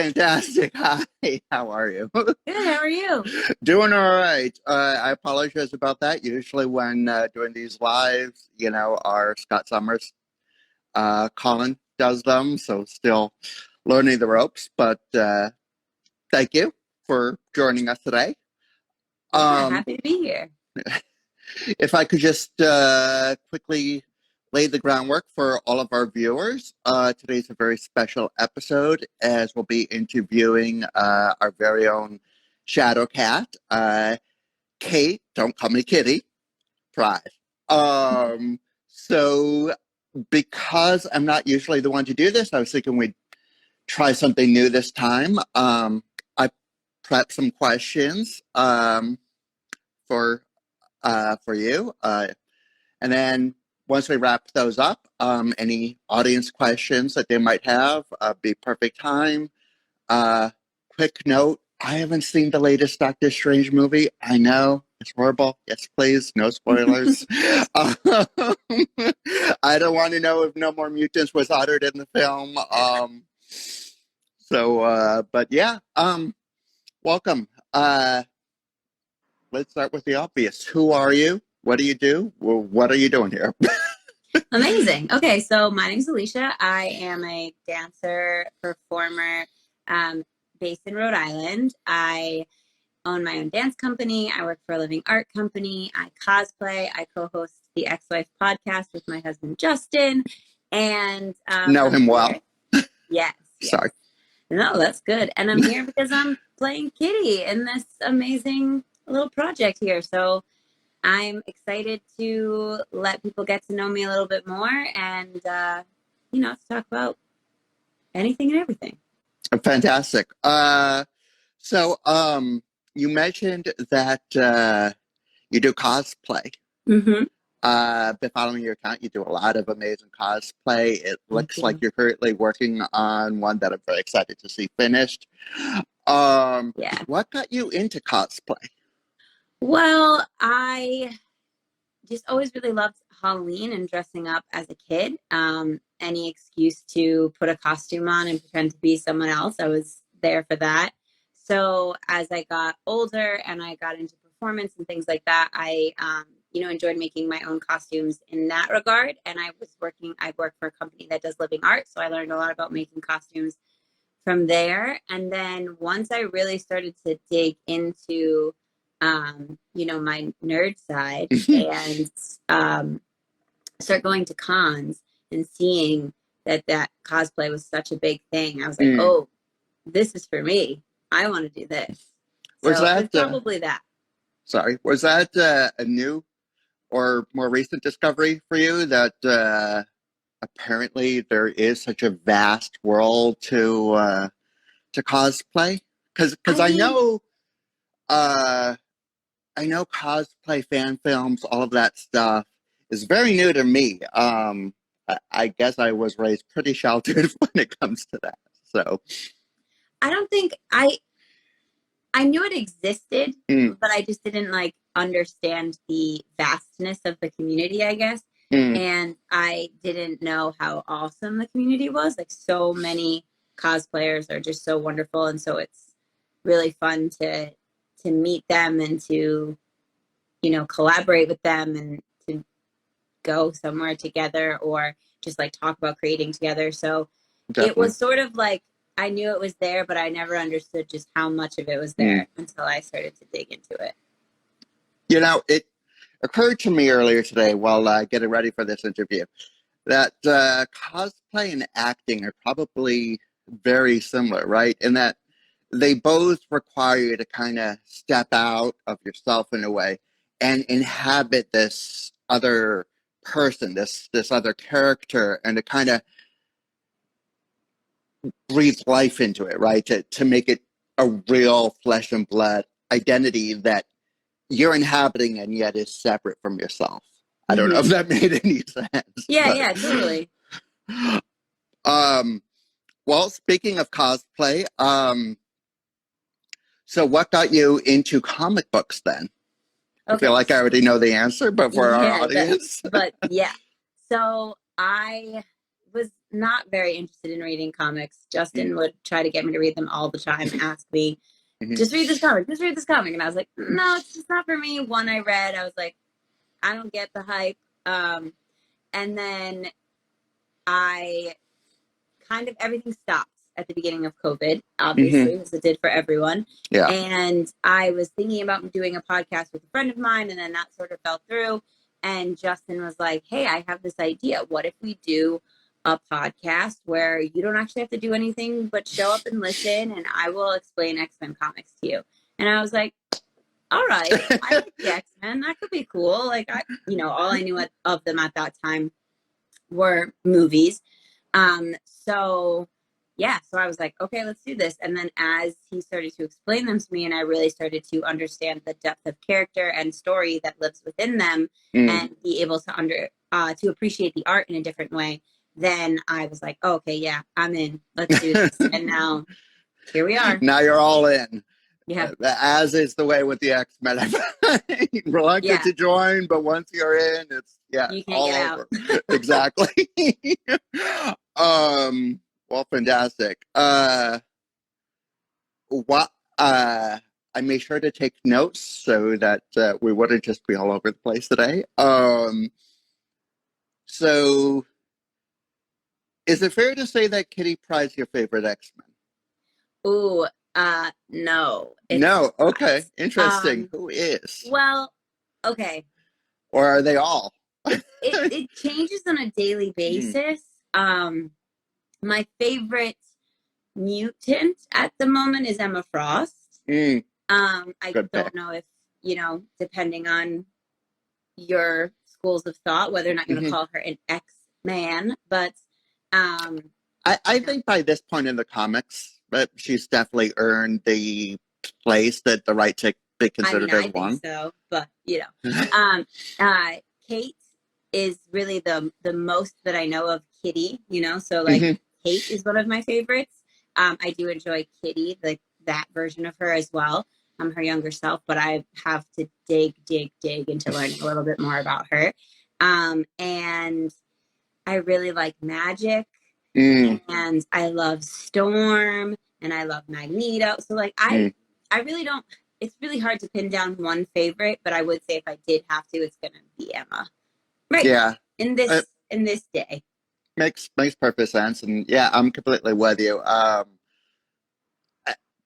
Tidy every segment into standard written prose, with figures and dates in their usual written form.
Fantastic. Hi, how are you? Good, how are you? Doing all right. I apologize about that. Usually, when doing these lives, our Scott Summers, Colin does them, so still learning the ropes. But thank you for joining us today. Yeah, Um, happy to be here. if I could just quickly lay the groundwork for all of our viewers. Today's a very special episode as we'll be interviewing our very own Shadow Cat, Kate, don't call me Kitty, Pryde. So because I'm not usually the one to do this, I was thinking we'd try something new this time. I prepped some questions for you. And then once we wrap those up, any audience questions that they might have, be perfect time. Uh, Quick note, I haven't seen the latest Doctor Strange movie. I know, it's horrible. Yes, please, no spoilers. Um, I don't want to know if No More Mutants was uttered in the film. But yeah, welcome. Let's start with the obvious. Who are you? What do you do? Well, what are you doing here? Amazing. Okay, so my name's Alicia. I am a dancer, performer, um, based in Rhode Island. I own my own dance company. I work for a living art company. I cosplay. I co-host the Ex-Wife podcast with my husband Justin. And Know I'm him well. here. Yes, yes. Sorry. No, that's good. And I'm here because I'm playing Kitty in this amazing little project here. So I'm excited to let people get to know me a little bit more and, to talk about anything and everything. Fantastic. You mentioned that you do cosplay. Mm-hmm. Been following your account, you do a lot of amazing cosplay. It Thank looks like you. you're currently working on one that I'm very excited to see finished. Yeah. What got you into cosplay? Well, I just always really loved Halloween and dressing up as a kid. Any excuse to put a costume on and pretend to be someone else, I was there for that. So as I got older and I got into performance and things like that, I enjoyed making my own costumes in that regard. And I work for a company that does living art. So I learned a lot about making costumes from there. And then once I really started to dig into my nerd side and start going to cons and seeing that cosplay was such a big thing. I was like, Mm. oh, this is for me. I want to do this. Was So it was that probably that. was that a new or more recent discovery for you that apparently there is such a vast world to cosplay? Because I mean, uh, I know cosplay fan films, all of that stuff is very new to me. I guess I was raised pretty sheltered when it comes to that. So, I don't think I knew it existed, mm, but I just didn't like understand the vastness of the community, I guess. mm, And I didn't know how awesome the community was. Like so many cosplayers are just so wonderful, and so it's really fun to meet them and to collaborate with them and to go somewhere together or just like talk about creating together. So it definitely. was sort of like I knew it was there, but I never understood just how much of it was Mm. there until I started to dig into it. It occurred to me earlier today while getting ready for this interview that cosplay and acting are probably very similar, right? In that they both require you to kind of step out of yourself in a way and inhabit this other person, this other character, and to kind of breathe life into it, right? To make it a real flesh and blood identity that you're inhabiting and yet is separate from yourself. I don't know if Mm-hmm. that made any sense, Yeah, but yeah, totally. um, well, speaking of cosplay, so what got you into comic books then? I feel Okay. like I already know the answer, but for our Yeah, audience, but yeah. So I was not very interested in reading comics. Justin Mm-hmm. would try to get me to read them all the time, ask me, Mm-hmm. just read this comic, just read this comic. And I was like, no, it's just not for me. One I read, I was like, I don't get the hype. And then I kind of, everything stopped at the beginning of COVID, obviously, Mm-hmm. as it did for everyone. Yeah. And I was thinking about doing a podcast with a friend of mine, and then that sort of fell through. And Justin was like, hey, I have this idea. What if we do a podcast where you don't actually have to do anything but show up and listen, and I will explain X-Men comics to you? And I was like, all right, I like the X-Men. That could be cool. Like, all I knew of them at that time were movies. So yeah, so I was like, okay, let's do this. And then as he started to explain them to me, and I really started to understand the depth of character and story that lives within them, and be able to to appreciate the art in a different way, then I was like, oh, okay, yeah, I'm in. Let's do this. And now here we are. Now you're all in. Yeah. As is the way with the X-Men. Reluctant to join, but once you're in, it's You can't all get over. Exactly. Well, fantastic. What I made sure to take notes so that we wouldn't just be all over the place today. So is it fair to say that Kitty Pryde's your favorite X-Men? Ooh, no. No. Okay. Interesting. Who is? Well, okay. Or are they all? It changes on a daily basis. My favorite mutant at the moment is Emma Frost. I don't know if, depending on your schools of thought, whether or not you're going to call her an X-Man, but I think by this point in the comics, she's definitely earned the place, that the right to be considered as one. I think so, but Kate is really the most that I know of Kitty. So like Kate is one of my favorites. I do enjoy Kitty, like that version of her as well. Her younger self, but I have to dig into learning a little bit more about her. And I really like Magic, and I love Storm, and I love Magneto. So like I really don't. It's really hard to pin down one favorite, but I would say if I did have to, it's gonna be Emma. Right. Yeah. In this day. Makes perfect sense, and yeah, I'm completely with you.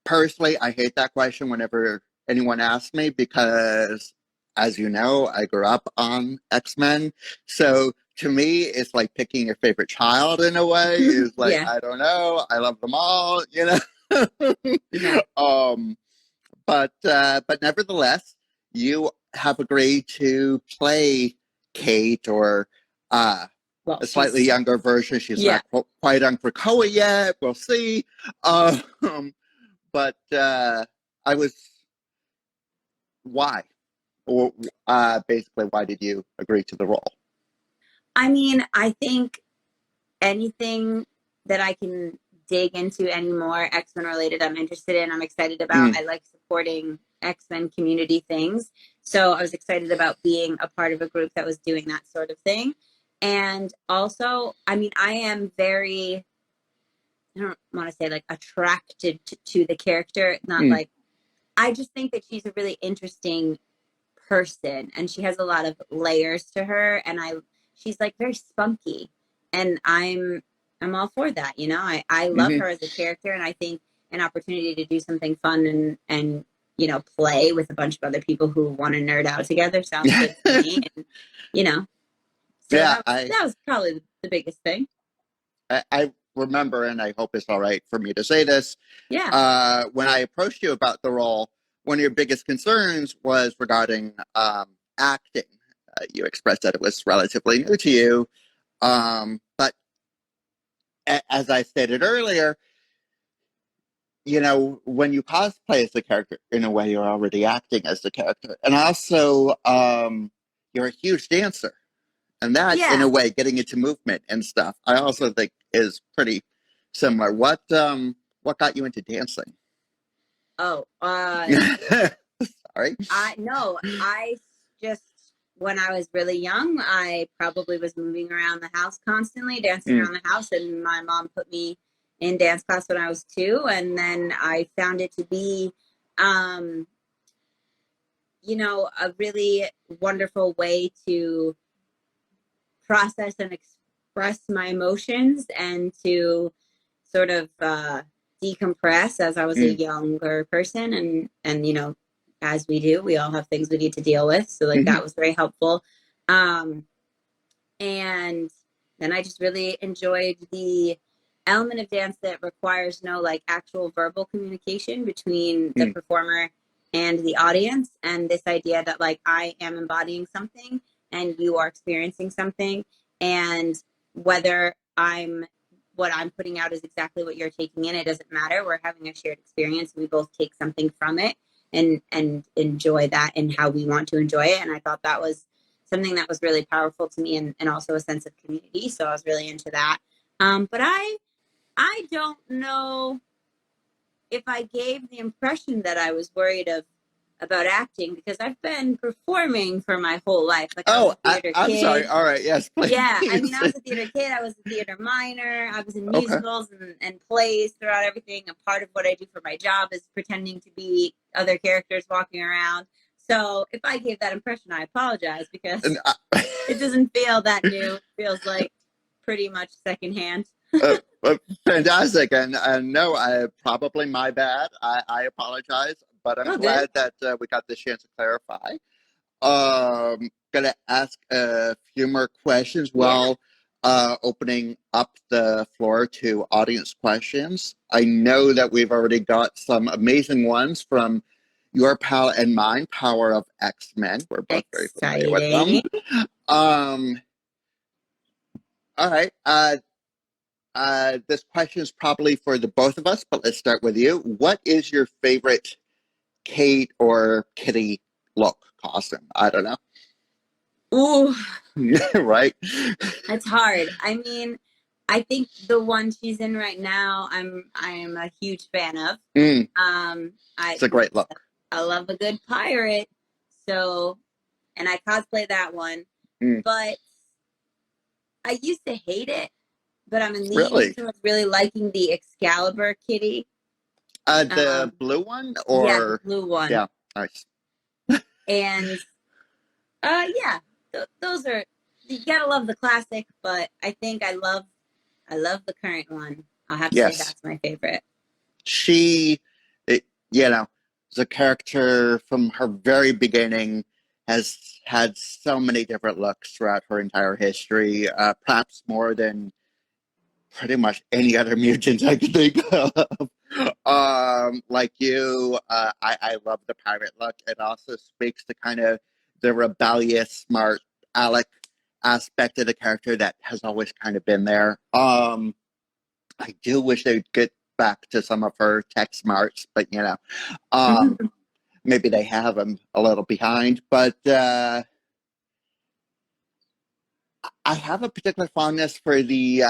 Personally, I hate that question whenever anyone asks me, because, as you know, I grew up on X-Men. So to me, it's like picking your favorite child in a way. It's like, I don't know. I love them all, But nevertheless, you have agreed to play Kate, or a slightly younger version. She's not quite on Krakoa yet. We'll see. But I was, why? Or basically, why did you agree to the role? I mean, I think anything that I can dig into any more X-Men related, I'm interested in, I'm excited about. I like supporting X-Men community things. So I was excited about being a part of a group that was doing that sort of thing. And also, I mean, I am very, I don't want to say like attracted to the character. Not like, I just think that she's a really interesting person, and she has a lot of layers to her, and she's like very spunky, and I'm all for that. I love her as a character, and I think an opportunity to do something fun and play with a bunch of other people who want to nerd out together sounds good to me. And so that was probably the biggest thing. I remember, and I hope it's all right for me to say this. Yeah. When I approached you about the role, one of your biggest concerns was regarding acting. You expressed that it was relatively new to you. But as I stated earlier, when you cosplay as the character, in a way, you're already acting as the character. And also, you're a huge dancer. And that, in a way, getting into movement and stuff, I also think is pretty similar. What got you into dancing? Oh, sorry. I just when I was really young, I probably was moving around the house constantly, dancing around the house, and my mom put me in dance class when I was 2, and then I found it to be, you know, a really wonderful way to process and express my emotions and to sort of decompress as I was a younger person, and you know, as we do, we all have things we need to deal with, so like that was very helpful. And then I just really enjoyed the element of dance that requires no like actual verbal communication between the performer and the audience, and this idea that like I am embodying something and you are experiencing something, and whether what I'm putting out is exactly what you're taking in, it doesn't matter. We're having a shared experience. We both take something from it and enjoy that and how we want to enjoy it. And I thought that was something that was really powerful to me, and also a sense of community. So I was really into that. But I don't know if I gave the impression that I was worried about acting, because I've been performing for my whole life. Like I was a theater I'm kid. sorry. All right. Yes, please. Yeah, I mean, I was a theater kid. I was a theater minor. I was in musicals and plays throughout everything. And part of what I do for my job is pretending to be other characters walking around. So if I gave that impression, I apologize, because it doesn't feel that new. It feels like pretty much secondhand. Fantastic. And no, probably my bad. I apologize, but I'm glad that we got this chance to clarify. Gonna ask a few more questions while opening up the floor to audience questions. I know that we've already got some amazing ones from your pal and mine, Power of X-Men. We're both very familiar with them. All right. This question is probably for the both of us, but let's start with you. What is your favorite Kate or Kitty look costume? I don't know. Ooh. Right? It's hard. I mean, I think the one she's in right now, I'm a huge fan of. It's a great look. I love a good pirate. So, and I cosplay that one. But I used to hate it, but I'm leaning towards really liking the Excalibur Kitty. The blue one, or yeah, the blue one. Yeah, nice. And yeah, those are, you gotta love the classic, but I think I love the current one. I'll have to say that's my favorite. She, you know, is a character from her very beginning, has had so many different looks throughout her entire history, perhaps more than pretty much any other mutant I could think of. Like you, I love the pirate look. It also speaks to kind of the rebellious, smart Alec aspect of the character that has always kind of been there. I do wish they'd get back to some of her tech smarts, but you know, maybe they have them a little behind. But I have a particular fondness for the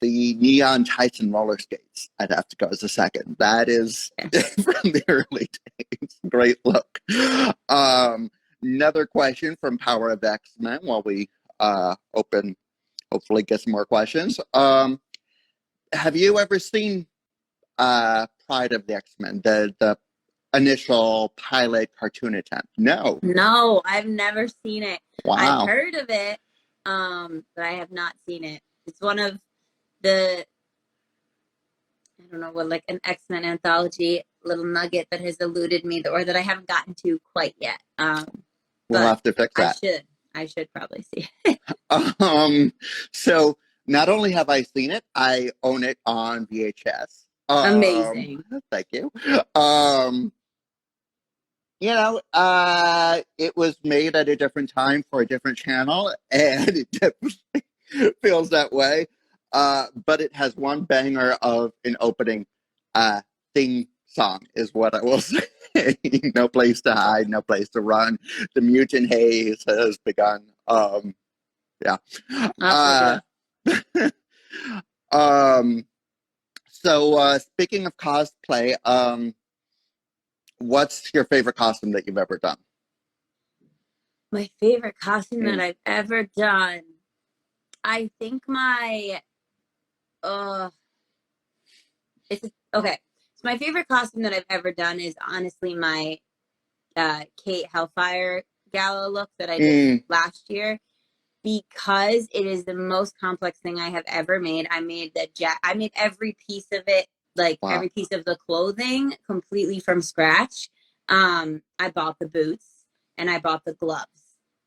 neon Titan roller skates. I'd have to go as a second. That is from the early days. Great look. Another question from Power of X-Men while we hopefully get some more questions. Have you ever seen Pride of the X-Men, the initial pilot cartoon attempt? No. No, I've never seen it. Wow. I've heard of it, but I have not seen it. It's one of the, I don't know what, like an X-Men anthology little nugget that has eluded me, or that I haven't gotten to quite yet. We'll have to fix that. I should probably see it. So not only have I seen it, I own it on VHS. Amazing. Thank you. You know, it was made at a different time for a different channel, and it definitely feels that way. But it has one banger of an opening theme song, is what I will say. No place to hide, no place to run. The mutant haze has begun. Yeah. So speaking of cosplay, what's your favorite costume that you've ever done? My favorite costume that I've ever done. I think my okay. So my favorite costume that I've ever done is honestly my Kate Hellfire gala look that I did last year, because it is the most complex thing I have ever made. I made I made every piece of it, like every piece of the clothing, completely from scratch. I bought the boots and I bought the gloves.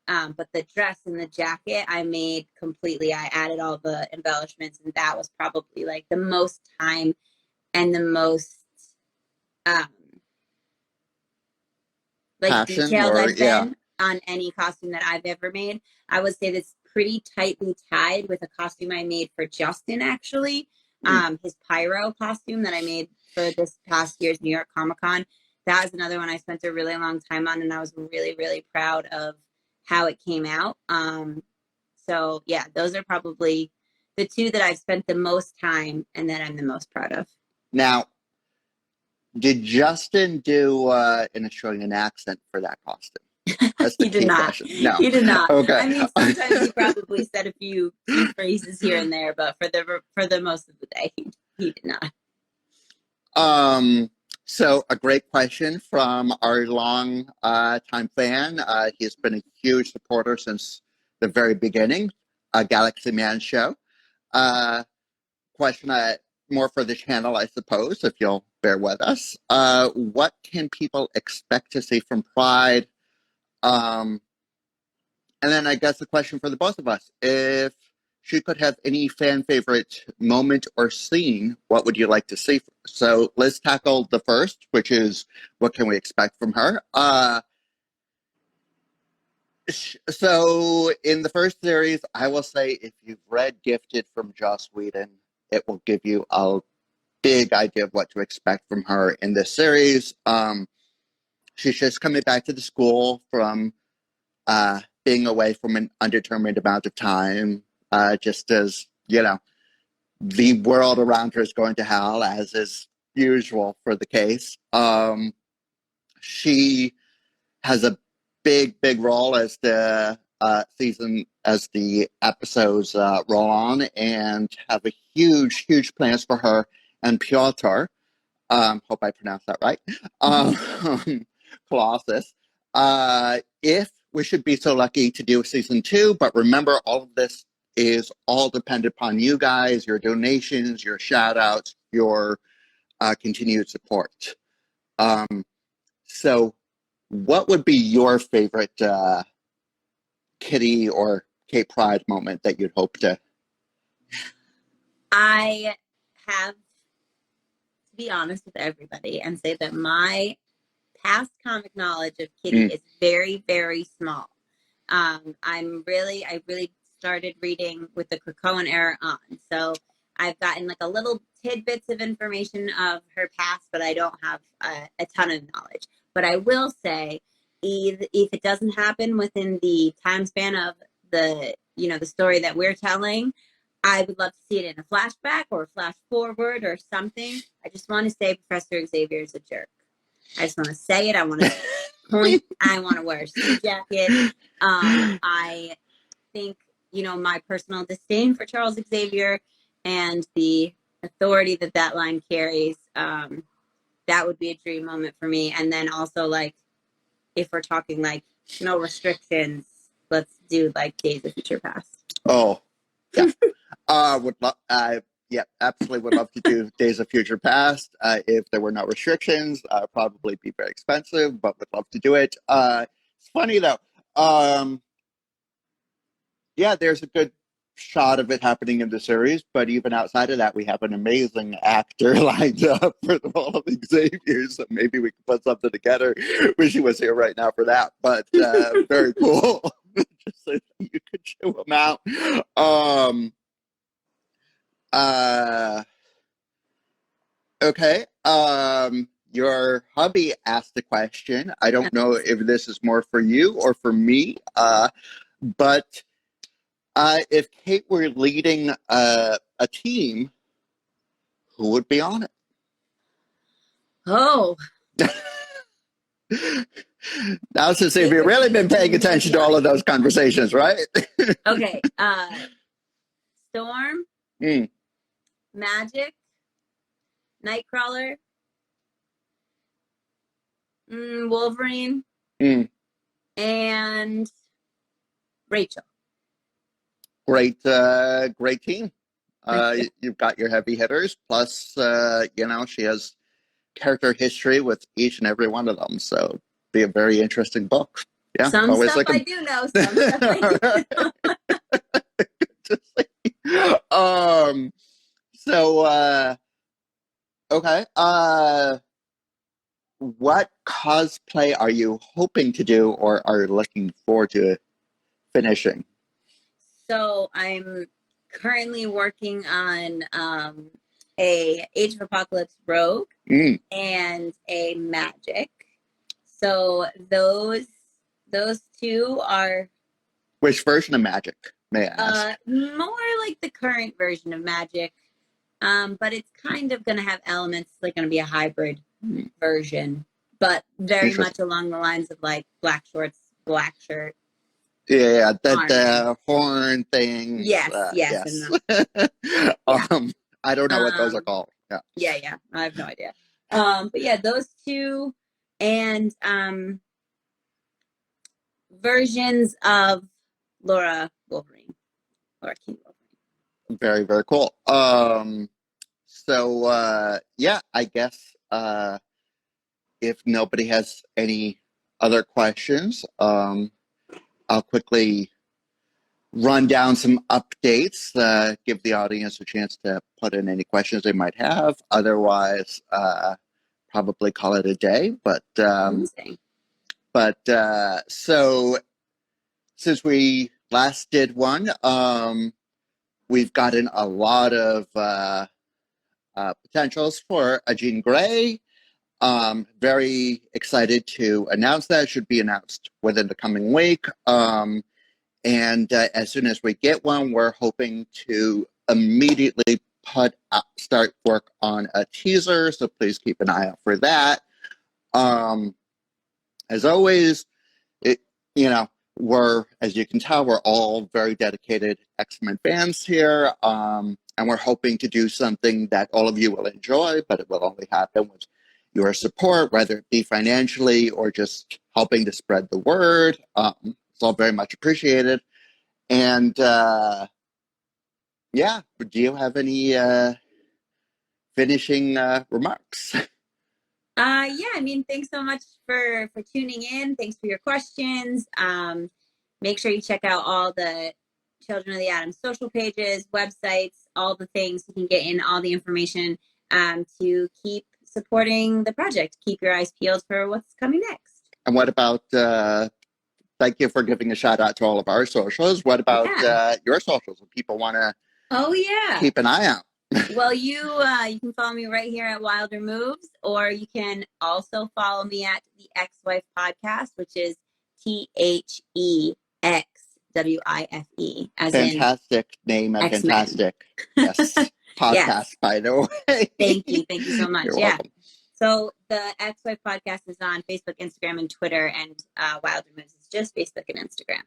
But the dress and the jacket I made completely. I added all the embellishments, and that was probably like the most time and the most um like passion, detailed or I've been on any costume that I've ever made. I would say that's pretty tightly tied with a costume I made for Justin, actually. His pyro costume that I made for this past year's New York Comic Con. That was another one I spent a really long time on, and I was really, really proud of how it came out. So yeah, those are probably the two that I've spent the most time and that I'm the most proud of. Now, did Justin do an Australian accent for that costume? That's the key question. No. He did not. Okay. I mean, sometimes he probably said a few phrases here and there, but for the most of the day, he did not. So a great question from our long time fan. He's been a huge supporter since the very beginning, Galaxy Man show. Question more for the channel, I suppose, if you'll bear with us. What can people expect to see from Pride? And then I guess the question for the both of us, if she could have any fan favorite moment or scene, what would you like to see? So let's tackle the first, which is what can we expect from her? So in the first series, I will say if you've read Gifted from Joss Whedon, it will give you a big idea of what to expect from her in this series. She's just coming back to the school from being away from an undetermined amount of time, just as, you know, the world around her is going to hell, as is usual for the case. She has a big role as the episodes roll on, and have a huge plans for her and Piotr. Hope I pronounced that right. Colossus. If we should be so lucky to do season 2, but remember, all of this is all dependent upon you guys, your donations, your shout outs, your continued support. So what would be your favorite Kitty or Kate Pryde moment that you'd hope to? I have to be honest with everybody and say that my past comic knowledge of Kitty is very, very small. I really started reading with the Krakoan era on. So I've gotten like a little tidbits of information of her past, but I don't have a ton of knowledge. But I will say, if it doesn't happen within the time span of the story that we're telling, I would love to see it in a flashback or a flash forward or something. I just want to say Professor Xavier is a jerk. I just want to say it. I want to point. I want to wear a suit jacket. I think, my personal disdain for Charles Xavier and the authority that line carries, that would be a dream moment for me. And then also, like, if we're talking like no restrictions, let's do like Days of Future Past. Oh, yeah. Absolutely would love to do Days of Future Past. If there were no restrictions, probably be very expensive, but would love to do it. It's funny though. There's a good shot of it happening in the series, but even outside of that, we have an amazing actor lined up for the role of Xavier, so maybe we could put something together. Wish he was here right now for that, but very cool. Just so you could show him out. Okay. Your hubby asked the question. I don't know if this is more for you or for me, but if Kate were leading a team, who would be on it? Oh. Now, since if you've really been paying attention to all of those conversations, right? Okay. Storm, Magic, Nightcrawler, Wolverine, and Rachel. Great team. You've got your heavy hitters, plus, she has character history with each and every one of them. So be a very interesting book. Yeah, some stuff I do know. Some stuff I do know. Okay. What cosplay are you hoping to do or are you looking forward to finishing? So I'm currently working on a Age of Apocalypse Rogue and a Magic. So those two are. Which version of Magic, may I ask? More like the current version of Magic, but it's kind of going to have elements. It's like going to be a hybrid version, but very much along the lines of like black shorts, black shirt. Yeah, the horn thing. Yes. I don't know what those are called. Yeah. I have no idea. But yeah, those two and versions of Laura King Wolverine. Very, very cool. I guess if nobody has any other questions, I'll quickly run down some updates, give the audience a chance to put in any questions they might have. Otherwise, probably call it a day. So since we last did one, we've gotten a lot of potentials for a Jean Grey. Very excited to announce that. It should be announced within the coming week. And as soon as we get one, we're hoping to immediately start work on a teaser. So please keep an eye out for that. As always, as you can tell, we're all very dedicated X-Men fans here. And we're hoping to do something that all of you will enjoy, but it will only happen with your support, whether it be financially or just helping to spread the word. It's all very much appreciated. And do you have any finishing remarks? Thanks so much for tuning in. Thanks for your questions. Make sure you check out all the Children of the Atom social pages, websites, all the things you can get in all the information to keep supporting the project. Keep your eyes peeled for what's coming next. And what about, thank you for giving a shout out to all of our socials. What about your socials if people want to keep an eye out? Well, you can follow me right here at Wilder Moves, or you can also follow me at the Ex-Wife Podcast, which is THEXWIFE. Fantastic name and X-Men. Fantastic podcast, by the way. Thank you so much. You're welcome. So the Ex-Wife Podcast is on Facebook, Instagram, and Twitter, and Wilder Moves is just Facebook and Instagram.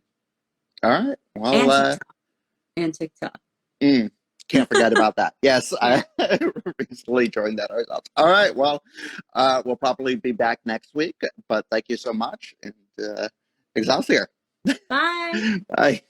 All right. Well, and TikTok. Can't forget about that. Yes, I recently joined that ourselves. All right. Well, we'll probably be back next week, but thank you so much. And Excelsior. Bye. Bye.